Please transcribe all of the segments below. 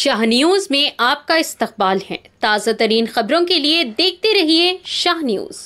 Shah news में आपका इस्तकबाल है। ताज़ा तरीन खबरों के लिए देखते रहिए शाह न्यूज।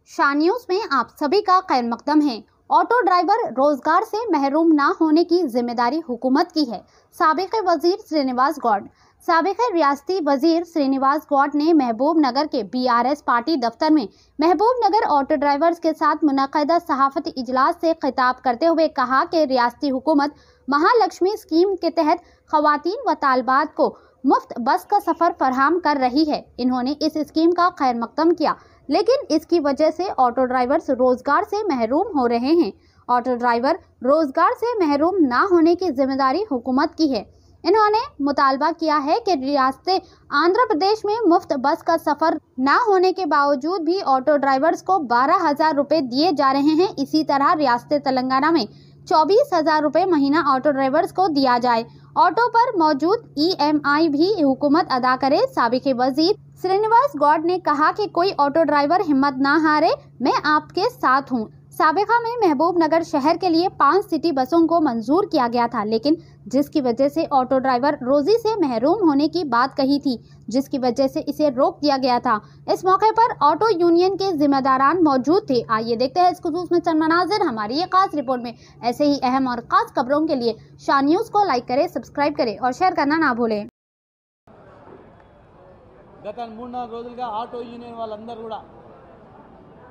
शाह न्यूज में आप सभी का खैर मकदम है। ऑटो ड्राइवर रोजगार से महरूम ना होने की जिम्मेदारी हुकूमत की है। साबिक वजीर श्रीनिवास गौड़। साबिक रियासती वजीर श्रीनिवास गौड़ ने महबूब नगर के BRS पार्टी दफ्तर में महबूब नगर ऑटो ड्राइवर्स के साथ मुनक़दा सहाफती इजलास से खिताब करते हुए कहा कि रियासती हुकूमत महालक्ष्मी स्कीम के तहत खवातीन व तालबात को मुफ्त बस का सफर फराहम कर रही है। इन्होंने इस स्कीम का खैर मकदम किया, लेकिन इसकी वजह से ऑटो ड्राइवर्स रोजगार से महरूम हो रहे हैं। ऑटो ड्राइवर रोजगार से महरूम ना होने की जिम्मेदारी हुकूमत की है। इन्होंने मुतालबा किया है कि रियासत आंध्र प्रदेश में मुफ्त बस का सफर ना होने के बावजूद भी ऑटो ड्राइवर्स को 12,000 रुपए दिए जा रहे हैं। इसी तरह रियासत तेलंगाना में 24,000 रुपए महीना ऑटो ड्राइवर्स को दिया जाए। ऑटो पर मौजूद EMI भी हुकूमत अदा करे। साबिक वजीर श्रीनिवास गौड़ ने कहा कि कोई ऑटो ड्राइवर हिम्मत ना हारे, मैं आपके साथ हूँ। साबिका में महबूब नगर शहर के लिए 5 सिटी बसों को मंजूर किया गया था, लेकिन जिसकी वजह से ऑटो ड्राइवर रोजी से महरूम होने की बात कही थी, जिसकी वजह से इसे रोक दिया गया था। इस मौके पर ऑटो यूनियन के जिम्मेदारान मौजूद थे। आइए देखते हैं इस खुसूस में चंद मनाजिर हमारी ये खास रिपोर्ट में। ऐसे ही अहम और खास खबरों के लिए शाह न्यूज को लाइक करें, सब्सक्राइब करें और शेयर करना ना भूलें। గత 3-4 రోజులుగా ఆటో యూనియన్ వాళ్ళందరూ కూడా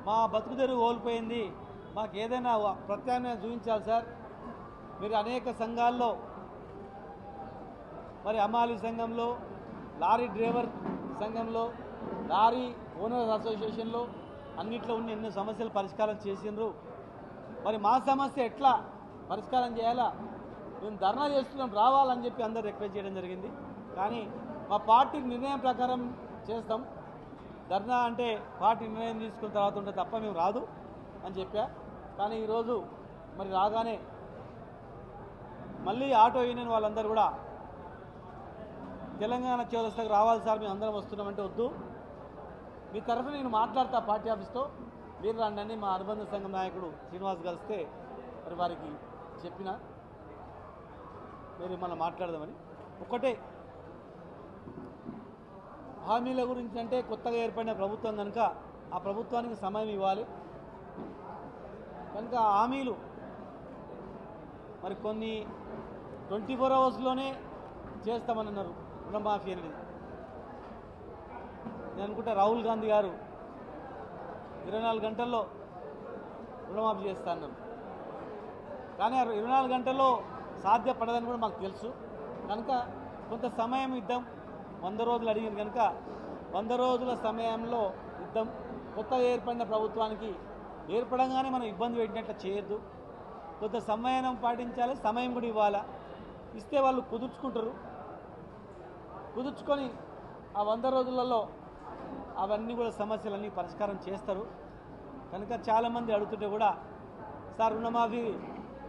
మా బతుకు తెరువు కోల్పోయింది, మాకు ఏదైనా ప్రత్యామ్నాయం చూపించాలి సార్. మీరు అనేక సంఘాల్లో మరి అమాలి సంఘంలో, లారీ డ్రైవర్ సంఘంలో, లారీ ఓనర్స్ అసోసియేషన్లో అన్నిట్లో ఉన్న ఎన్నో సమస్యలు పరిష్కారం చేసిండ్రు. మరి మా సమస్య ఎట్లా పరిష్కారం చేయాలా, మేము ధర్నా చేస్తున్నాం, రావాలని చెప్పి అందరూ రిక్వెస్ట్ చేయడం జరిగింది. కానీ మా పార్టీ నిర్ణయం ప్రకారం చేస్తాం, ధర్నా అంటే పార్టీ నిర్ణయం తీసుకున్న తర్వాత ఉంటే తప్ప మేము రాదు అని చెప్పా. కానీ ఈరోజు మరి రాగానే మళ్ళీ ఆటో యూనియన్ వాళ్ళందరూ కూడా తెలంగాణ చౌరస్తాకు రావాలి సార్, మేము అందరం వస్తున్నామంటే వద్దు, మీ తరఫున నేను మాట్లాడతా పార్టీ ఆఫీస్తో, మీరు రండి. మా అనుబంధ సంఘం నాయకుడు శ్రీనివాస్ కలిస్తే మరి వారికి చెప్పిన మీరు మనం మాట్లాడదామని. ఒకటే హామీల గురించి అంటే కొత్తగా ఏర్పడిన ప్రభుత్వం కనుక ఆ ప్రభుత్వానికి సమయం ఇవ్వాలి. కనుక హామీలు మరి కొన్ని 24 అవర్స్లోనే చేస్తామని అన్నారు. రుణమాఫీ అనేది నేను అనుకుంటా రాహుల్ గాంధీ గారు 24 గంటల్లో రుణమాఫీ చేస్తా అన్నారు. కానీ ఆ 24 గంటల్లో సాధ్యపడదని కూడా మాకు తెలుసు. కనుక కొంత సమయం ఇద్దాం. 100 రోజులు అడిగింది కనుక 100 రోజుల సమయంలో ఇద్దాం. కొత్తగా ఏర్పడిన ప్రభుత్వానికి ఏర్పడంగానే మనం ఇబ్బంది పెట్టినట్లు చేయొద్దు, కొంత సమయం పాటించాలి, సమయం కూడా ఇవ్వాలా. ఇస్తే వాళ్ళు కుదుర్చుకుంటారు, కుదుర్చుకొని ఆ 100 రోజులలో అవన్నీ కూడా సమస్యలన్నీ పరిష్కారం చేస్తారు. కనుక చాలామంది అడుగుతుంటే కూడా సార్ రుణమాఫీ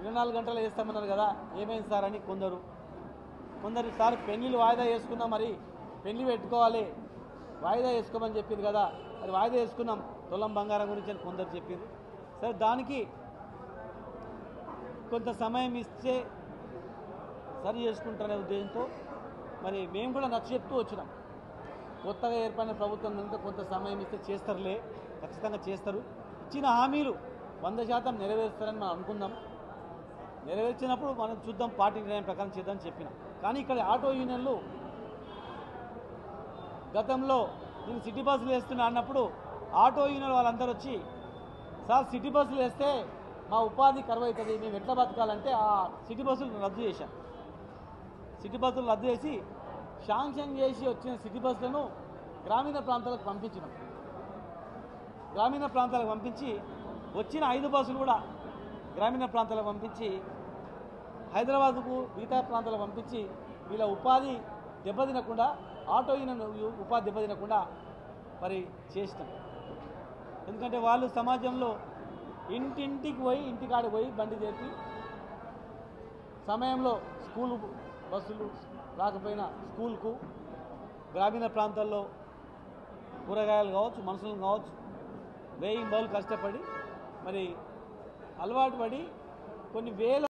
24 గంటలు వేస్తామన్నారు కదా, ఏమైంది సార్ అని కొందరు సార్ పెళ్ళిళ్ళు వాయిదా వేసుకున్నాం, మరి పెళ్ళి పెట్టుకోవాలి, వాయిదా వేసుకోమని చెప్పింది కదా, మరి వాయిదా వేసుకున్నాం తులం బంగారం గురించి అని కొందరు చెప్పింది. సరే దానికి కొంత సమయం ఇస్తే సరి చేసుకుంటారనే ఉద్దేశంతో మరి మేము కూడా నచ్చ చెప్తూ వచ్చినాం. కొత్తగా ఏర్పడిన ప్రభుత్వం కనుక కొంత సమయం ఇస్తే చేస్తారులే, ఖచ్చితంగా చేస్తారు. ఇచ్చిన హామీలు 100% నెరవేరుస్తారని మనం అనుకుందాం. నెరవేర్చినప్పుడు మనం చూద్దాం, పార్టీ నిర్ణయం ప్రకారం చేద్దామని చెప్పినాం. కానీ ఇక్కడ ఆటో యూనియన్లు గతంలో నేను సిటీ బస్సులు వేస్తున్నా అన్నప్పుడు ఆటో యూనియన్ వాళ్ళందరూ వచ్చి సార్ సిటీ బస్సులు వేస్తే మా ఉపాధి కరువు అవుతుంది, మేము ఎట్లా బతకాలంటే ఆ సిటీ బస్సులు రద్దు చేశాం. సిటీ బస్సులు రద్దు చేసి శాంక్షన్ చేసి వచ్చిన సిటీ బస్సులను గ్రామీణ ప్రాంతాలకు పంపించినాం. గ్రామీణ ప్రాంతాలకు పంపించి వచ్చిన 5 బస్సులు కూడా గ్రామీణ ప్రాంతాలకు పంపించి హైదరాబాద్కు మిగతా ప్రాంతాలకు పంపించి వీళ్ళ ఉపాధి దెబ్బతినకుండా, ఆటో యూనియన్ ఉపాధి దెబ్బతినకుండా మరి చేసినాం. ఎందుకంటే వాళ్ళు సమాజంలో ఇంటింటికి పోయి ఇంటికాడికి పోయి బండి చేసి సమయంలో స్కూల్ బస్సులు రాకపోయినా స్కూల్కు, గ్రామీణ ప్రాంతాల్లో కూరగాయలు కావచ్చు, మనుషులు కావచ్చు, వేయి బళ్ళు కష్టపడి మరి అలవాటు పడి కొన్ని వేల